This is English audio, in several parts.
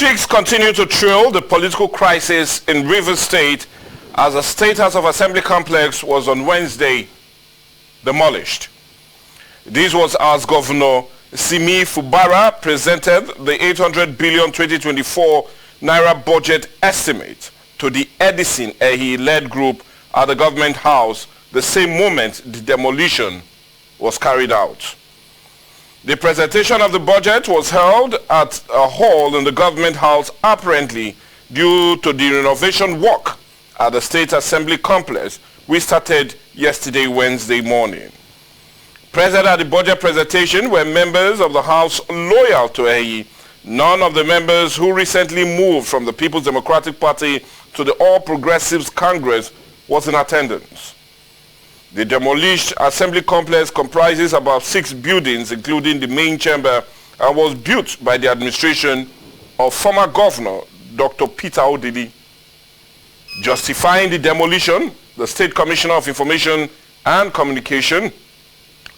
Intrigues continue to trail the political crisis in Rivers State as the State House of Assembly complex was on Wednesday demolished. This was as Governor Simi Fubara presented the 800 billion 2024 Naira budget estimate to the Edison Ehi-led group at the government house the same moment the demolition was carried out. The presentation of the budget was held at a hall in the government house apparently due to the renovation work at the State Assembly complex which started yesterday Wednesday morning. Present at the budget presentation were members of the House loyal to Ehi. None of the members who recently moved from the People's Democratic Party to the All Progressives Congress was in attendance. The demolished assembly complex comprises about 6 buildings, including the main chamber, and was built by the administration of former Governor Dr. Peter Odili. Justifying the demolition, the State Commissioner of Information and Communication,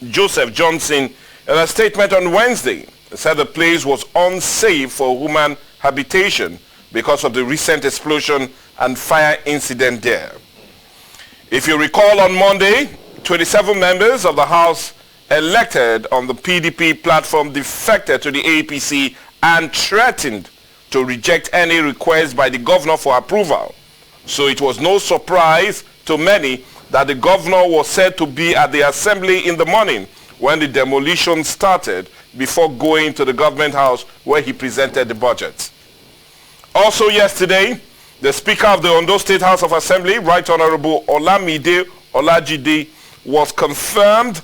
Joseph Johnson, in a statement on Wednesday, said the place was unsafe for human habitation because of the recent explosion and fire incident there. If you recall, on Monday, 27 members of the House elected on the PDP platform defected to the APC and threatened to reject any request by the governor for approval. So it was no surprise to many that the governor was said to be at the assembly in the morning when the demolition started before going to the government house where he presented the budget. Also yesterday, the Speaker of the Ondo State House of Assembly, Right Honorable Olamide Olajide, was confirmed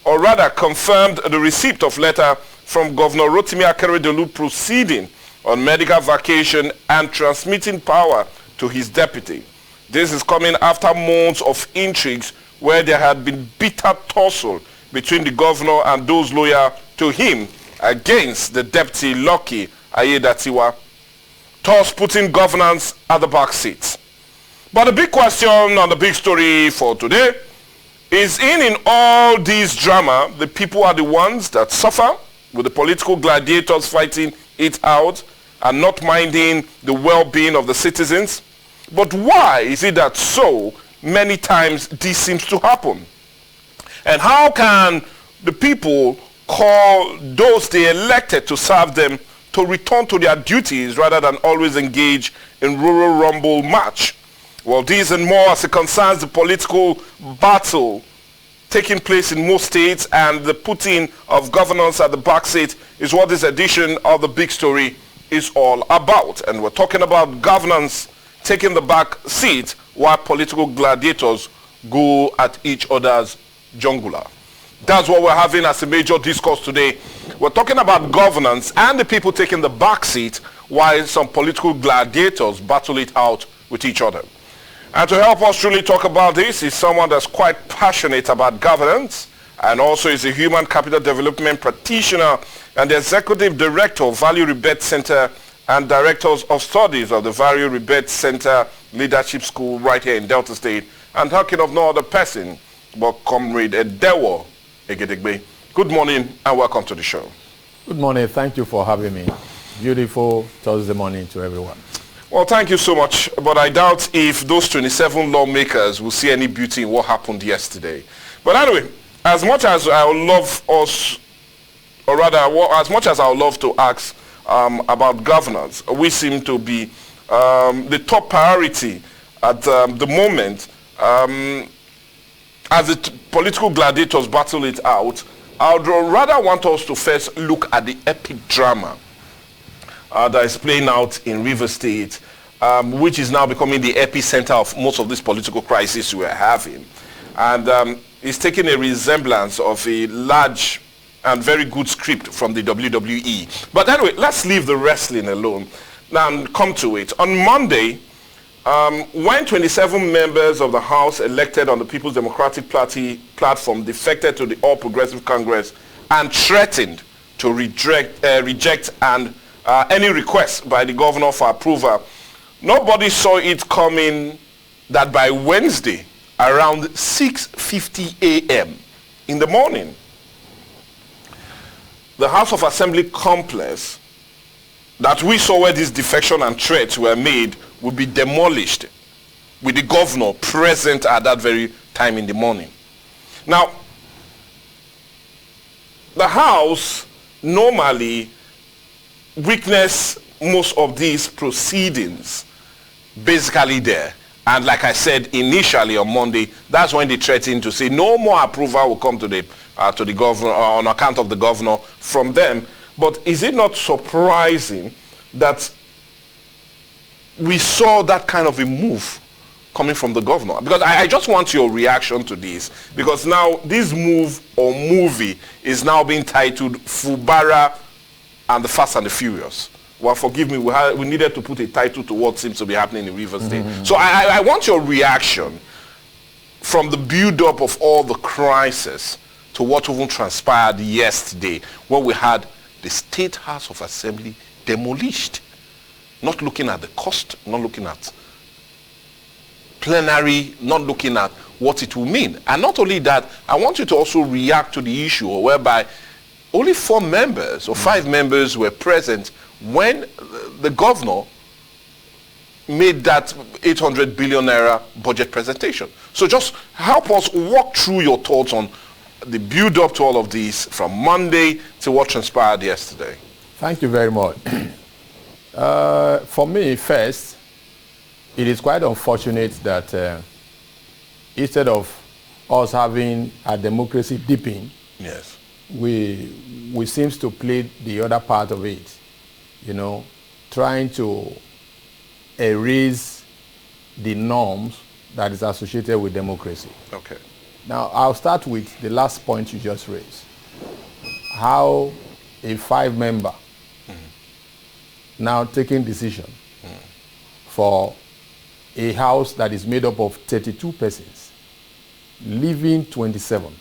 the receipt of letter from Governor Rotimi Akeredolu proceeding on medical vacation and transmitting power to his deputy. This is coming after months of intrigues where there had been bitter tussle between the governor and those loyal to him against the deputy Lucky Ayedatiwa, thus putting governance at the back seat. But the big question and the big story for today is in all this drama, the people are the ones that suffer, with the political gladiators fighting it out and not minding the well-being of the citizens. But why is it that so many times this seems to happen? And how can the people call those they elected to serve them to return to their duties rather than always engage in rural rumble match? Well, this and more as it concerns the political battle taking place in most states and the putting of governance at the back seat is what this edition of The Big Story is all about. And we're talking about governance taking the back seat while political gladiators go at each other's jugular. That's what we're having as a major discourse today. We're talking about governance and the people taking the back seat while some political gladiators battle it out with each other. And to help us truly talk about this is someone that's quite passionate about governance and also is a human capital development practitioner and the executive director of Value Rebate Center and directors of studies of the Value Rebate Center Leadership School right here in Delta State. And talking of no other person but Comrade Edewo Egedegbe. Good morning and welcome to the show. Good morning. Thank you for having me. Beautiful Thursday morning to everyone. Well, thank you so much, but I doubt if those 27 lawmakers will see any beauty in what happened yesterday. But anyway, as much as I would love us, or rather, as much as I would love to ask about governance, we seem to be the top priority at the moment. As the political gladiators battle it out, I would rather want us to first look at the epic drama that is playing out in Rivers State, which is now becoming the epicenter of most of this political crisis we are having. And it's taking a resemblance of a large and very good script from the WWE. But anyway, let's leave the wrestling alone and come to it. On Monday, when 27 members of the House elected on the People's Democratic Party platform defected to the All Progressive Congress and threatened to reject any request by the governor for approval, nobody saw it coming that by Wednesday, around 6:50 a.m. in the morning, the House of Assembly complex that we saw where this defection and threats were made would be demolished with the governor present at that very time in the morning. Now, the House normally witness most of these proceedings basically there. And like I said initially on Monday, that's when they threatened to say no more approval will come to the governor on account of the governor from them. But is it not surprising that we saw that kind of a move coming from the governor? Because I just want your reaction to this, because now this move or movie is now being titled Fubara and the Fast and the Furious. Well, forgive me, we needed to put a title to what seems to be happening in Rivers State. So I want your reaction from the build-up of all the crisis to what even transpired yesterday, when we had the State House of Assembly demolished. Not looking at the cost, not looking at plenary, not looking at what it will mean. And not only that, I want you to also react to the issue whereby only 4 members or 5 members were present when the governor made that 800 billion naira budget presentation. So just help us walk through your thoughts on the build-up to all of this from Monday to what transpired yesterday. Thank you very much. For me, first, it is quite unfortunate that instead of us having a democracy deepening, yes, we seems to play the other part of it, you know, trying to erase the norms that is associated with democracy. Okay. Now, I'll start with the last point you just raised. How a 5-member now taking decision for a house that is made up of 32 persons, leaving 27,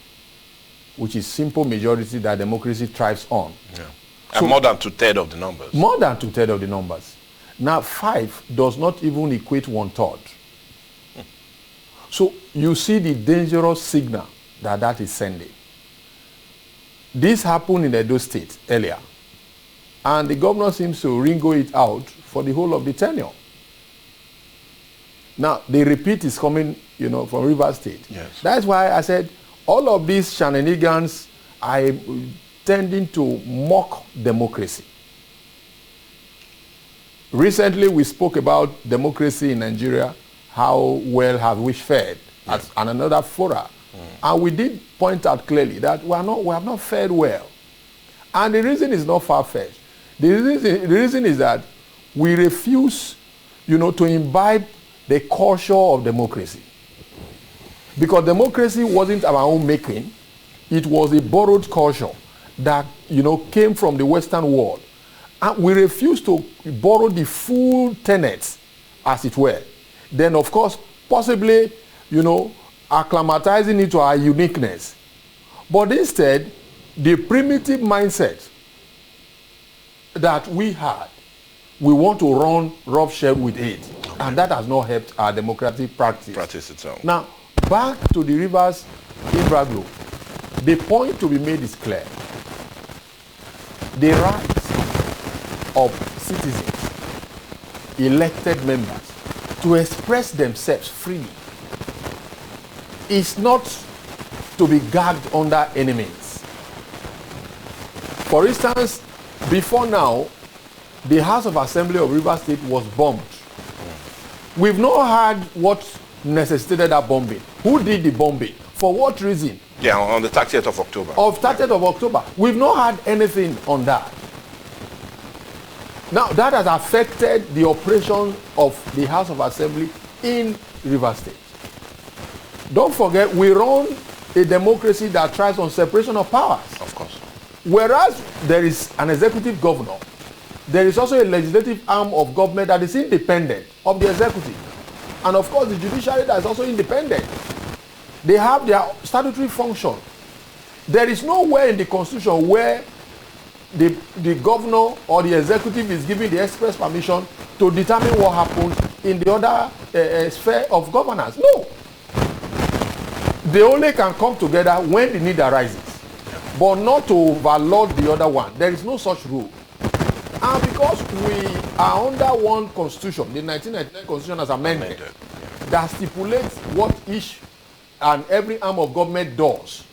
which is simple majority that democracy thrives on. Yeah. So, and more than 2/3 of the numbers. More than 2/3 of the numbers. Now, 5 does not even equate 1/3. So you see the dangerous signal that is sending. This happened in Edo State earlier, and the governor seems to wrinkle it out for the whole of the tenure. Now, the repeat is coming, you know, from Rivers State. Yes. That's why I said all of these shenanigans are tending to mock democracy. Recently, we spoke about democracy in Nigeria, how well have we fared at another fora. And we did point out clearly that we have not fared well. And the reason is not far-fetched. The reason is that we refuse, you know, to imbibe the culture of democracy. Because democracy wasn't our own making. It was a borrowed culture that, you know, came from the Western world. And we refuse to borrow the full tenets, as it were. Then, of course, possibly, you know, acclimatizing it to our uniqueness. But instead, the primitive mindset that we had, we want to run roughshod with it. Okay. And that has not helped our democratic practice itself. Now, back to the Rivers Imbaglo. The point to be made is clear. The rights of citizens, elected members, to express themselves freely is not to be gagged under any means. For instance, before now, the House of Assembly of Rivers State was bombed. We've not heard what necessitated that bombing. Who did the bombing? For what reason? Yeah, on the 30th of October. Of 30th of October. We've not heard anything on that. Now, that has affected the operation of the House of Assembly in Rivers State. Don't forget, we run a democracy that thrives on separation of powers. Of course. Whereas there is an executive governor, there is also a legislative arm of government that is independent of the executive. And of course, the judiciary that is also independent. They have their statutory function. There is nowhere in the Constitution where the governor or the executive is given the express permission to determine what happens in the other sphere of governance. No. They only can come together when the need arises, but not to overload the other one. There is no such rule. And because we are under one constitution, the 1999 constitution as amended, that stipulates what each and every arm of government does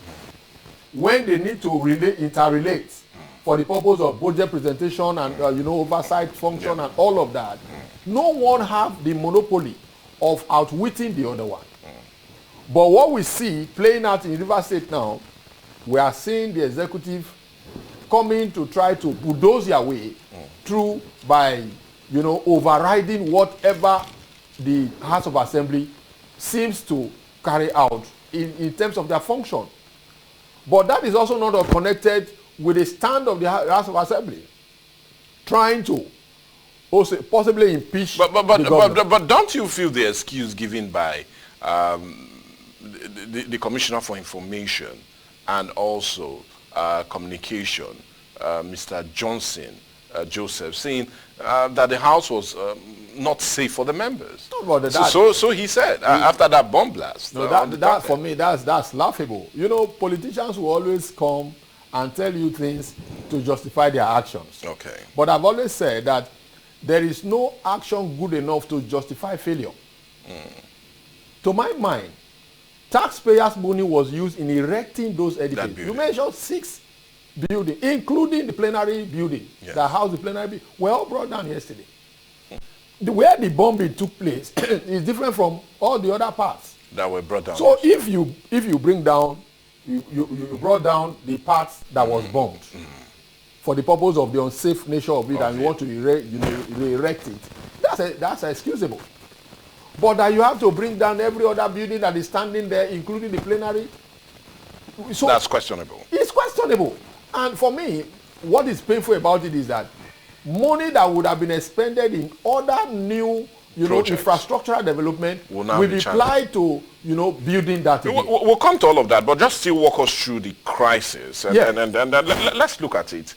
when they need to interrelate for the purpose of budget presentation and oversight function and all of that. No one have the monopoly of outwitting the other one. But what we see playing out in Rivers State now, we are seeing the executive coming to try to bulldoze their way through by, overriding whatever the House of Assembly seems to carry out in terms of their function. But that is also not connected with the stand of the House of Assembly, trying to also possibly impeach the governor. But don't you feel the excuse given by the Commissioner for Information and also Communication, Mr. Johnson, Joseph, saying that the House was not safe for the members? So he said after that bomb blast. That for me, that's laughable. Politicians will always come and tell you things to justify their actions. Okay. But I've always said that there is no action good enough to justify failure. To my mind, taxpayers' money was used in erecting those edifices. You mentioned 6 buildings, including the plenary building, the house, the plenary building, were all brought down yesterday. Where the bombing took place is different from all the other parts that were brought down. So if you bring down, you brought down the parts that was bombed for the purpose of the unsafe nature of it, and you want to erect it, that's excusable. But that you have to bring down every other building that is standing there, including the plenary, so that's questionable. It's questionable. And for me, what is painful about it is that money that would have been expended in other new infrastructural development will be applied to building that again. We'll come to all of that, but just still walk us through the crisis and let's look at it.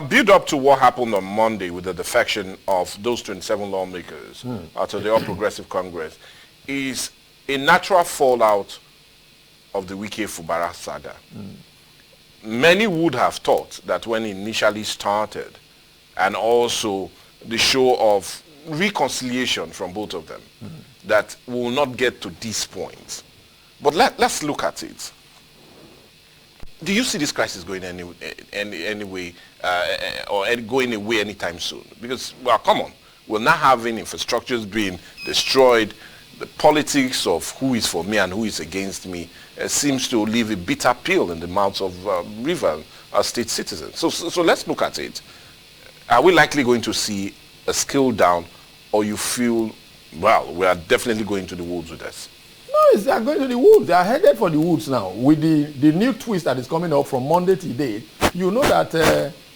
Build up to what happened on Monday with the defection of those 27 lawmakers to the All Progressive Congress is a natural fallout of the Wike Fubara saga. Many would have thought that when it initially started, and also the show of reconciliation from both of them, that we will not get to this point. But let's look at it. Do you see this crisis going any way or going away anytime soon? Because, well, come on, we're not having infrastructures being destroyed. The politics of who is for me and who is against me seems to leave a bitter pill in the mouths of River State citizens. So let's look at it. Are we likely going to see a scale down, or you feel, well, we are definitely going to the woods with this? No, they are going to the woods. They are headed for the woods now. With the new twist that is coming up from Monday to date, you know that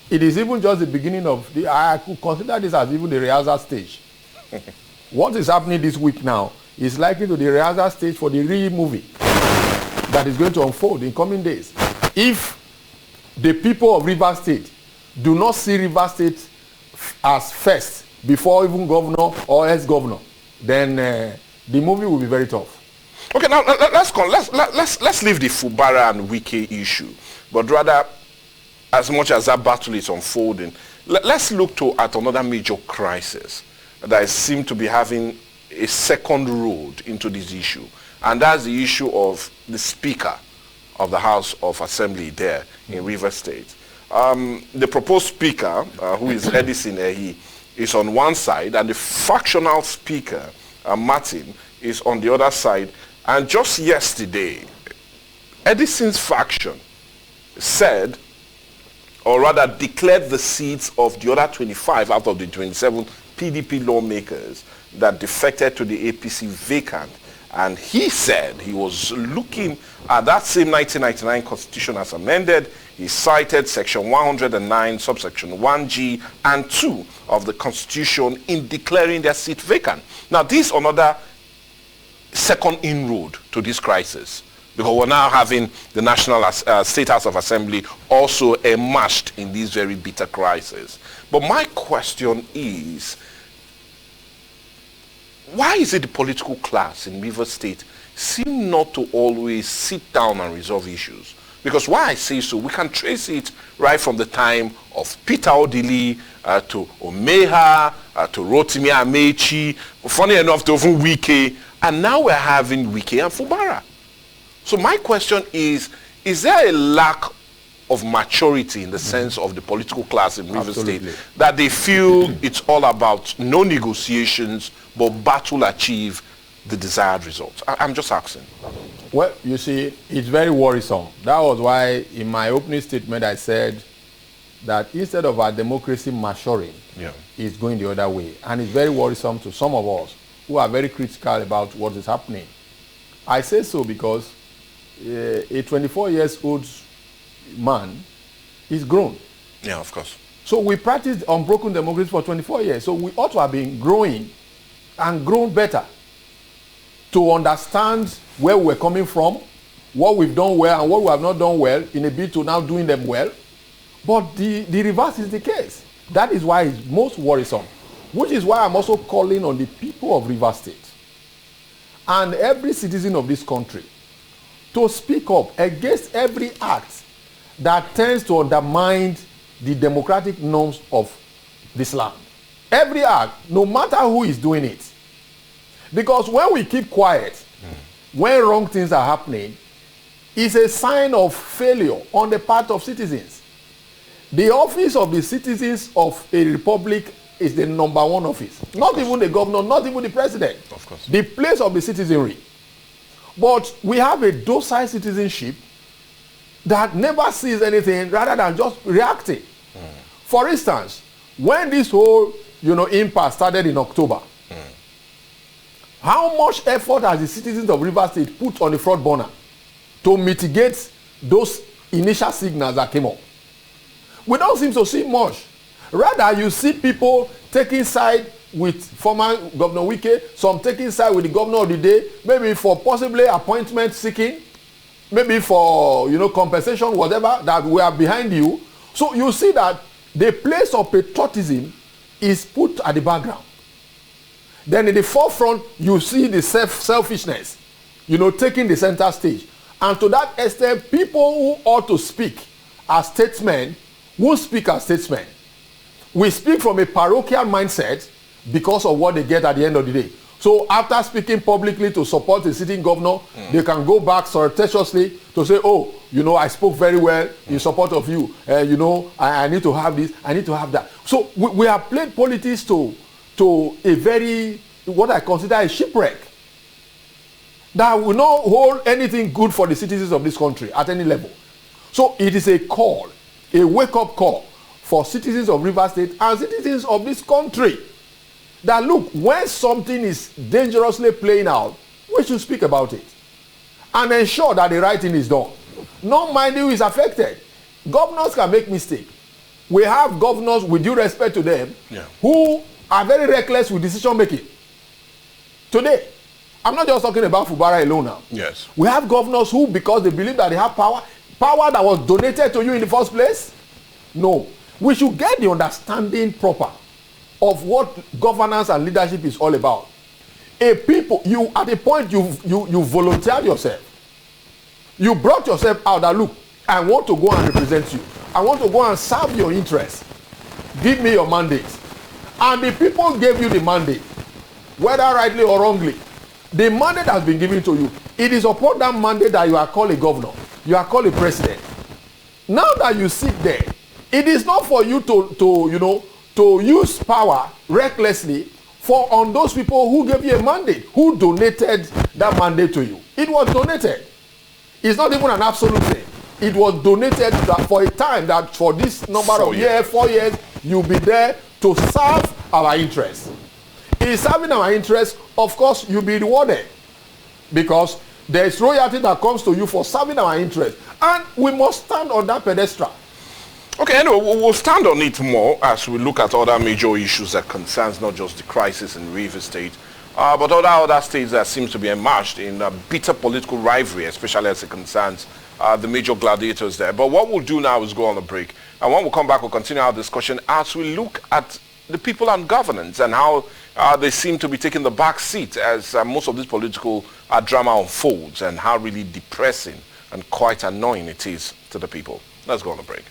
it is even just the beginning of the, I could consider this as even the rehearsal stage. What is happening this week now is likely to the rehearsal stage for the real movie that is going to unfold in coming days. If the people of Rivers State do not see Rivers State as first before even governor or ex-governor, then the movie will be very tough. Okay, now let's leave the Fubara and Wike issue, but rather, as much as that battle is unfolding, let's look at another major crisis that seems to be having a second road into this issue, and that's the issue of the Speaker of the House of Assembly there in Rivers State. The proposed Speaker, who is Edison Ehi, is on one side, and the factional Speaker, Martin, is on the other side. And just yesterday, Edison's faction said, or rather declared the seats of the other 25 out of the 27 PDP lawmakers that defected to the APC vacant. And he said he was looking at that same 1999 constitution as amended. He cited section 109, subsection 1G and 2 of the constitution in declaring their seat vacant. Now, this is another second inroad to this crisis, because we're now having the National State House of Assembly also immersed in this very bitter crisis. But my question is, why is it the political class in Rivers State seem not to always sit down and resolve issues? Because why I say so, we can trace it right from the time of Peter Odili to Omeha to Rotimi Amechi, funny enough to even Wike, and now we're having Wike and Fubara. So my question is there a lack of maturity in the sense of the political class in River State that they feel it's all about no negotiations but battle achieve the desired results? I'm just asking. Well, you see, it's very worrisome. That was why in my opening statement I said that instead of our democracy maturing, it's going the other way. And it's very worrisome to some of us who are very critical about what is happening. I say so because a 24-year-old man is grown. Yeah, of course. So we practiced unbroken democracy for 24 years. So we ought to have been growing and grown better to understand where we're coming from, what we've done well and what we have not done well in a bid to now doing them well. But the reverse is the case. That is why it's most worrisome, which is why I'm also calling on the people of Rivers State and every citizen of this country to speak up against every act that tends to undermine the democratic norms of this land. Every act, no matter who is doing it. Because when we keep quiet, when wrong things are happening, it's a sign of failure on the part of citizens. The office of the citizens of a republic is the number one office. Not even the governor, not even the president. Of course. The place of the citizenry. But we have a docile citizenship that never sees anything rather than just reacting. For instance, when this whole, impasse started in October, how much effort has the citizens of Rivers State put on the front burner to mitigate those initial signals that came up? We don't seem to see much. Rather, you see people taking side with former Governor Wike, some taking side with the governor of the day, maybe for possibly appointment seeking, maybe for, compensation, whatever, that we are behind you. So you see that the place of patriotism is put at the background. Then in the forefront, you see the selfishness, taking the center stage. And to that extent, people who ought to speak as statesmen won't speak as statesmen. We speak from a parochial mindset because of what they get at the end of the day. So after speaking publicly to support the sitting governor, they can go back surreptitiously to say, oh, I spoke very well in support of you. I need to have this, I need to have that. So we have played politics to a very, what I consider a shipwreck that will not hold anything good for the citizens of this country at any level. So it is a call, a wake-up call for citizens of Rivers State and citizens of this country that look, when something is dangerously playing out, we should speak about it and ensure that the right thing is done. Not mind who is affected. Governors can make mistakes. We have governors, with due respect to them, who are very reckless with decision making. Today, I'm not just talking about Fubara alone now. Yes. We have governors who, because they believe that they have power that was donated to you in the first place. No. We should get the understanding proper of what governance and leadership is all about. A people, you at a point you volunteered yourself. You brought yourself out that, look, I want to go and represent you. I want to go and serve your interests. Give me your mandate. And the people gave you the mandate, whether rightly or wrongly. The mandate has been given to you. It is upon that mandate that you are called a governor. You are called a president. Now that you sit there, it is not for you to use power recklessly on those people who gave you a mandate, who donated that mandate to you. It was donated. It's not even an absolute thing. It was donated for a time that for this number of years, 4 years, you'll be there to serve our interests. In serving our interests, of course, you'll be rewarded because there is royalty that comes to you for serving our interests. And we must stand on that pedestal. Okay, anyway, we'll stand on it more as we look at other major issues that concerns not just the crisis in Rivers State, but other states that seem to be immersed in bitter political rivalry, especially as it concerns the major gladiators there. But what we'll do now is go on a break. And when we come back, we'll continue our discussion as we look at the people and governance and how they seem to be taking the back seat as most of this political drama unfolds and how really depressing and quite annoying it is to the people. Let's go on a break.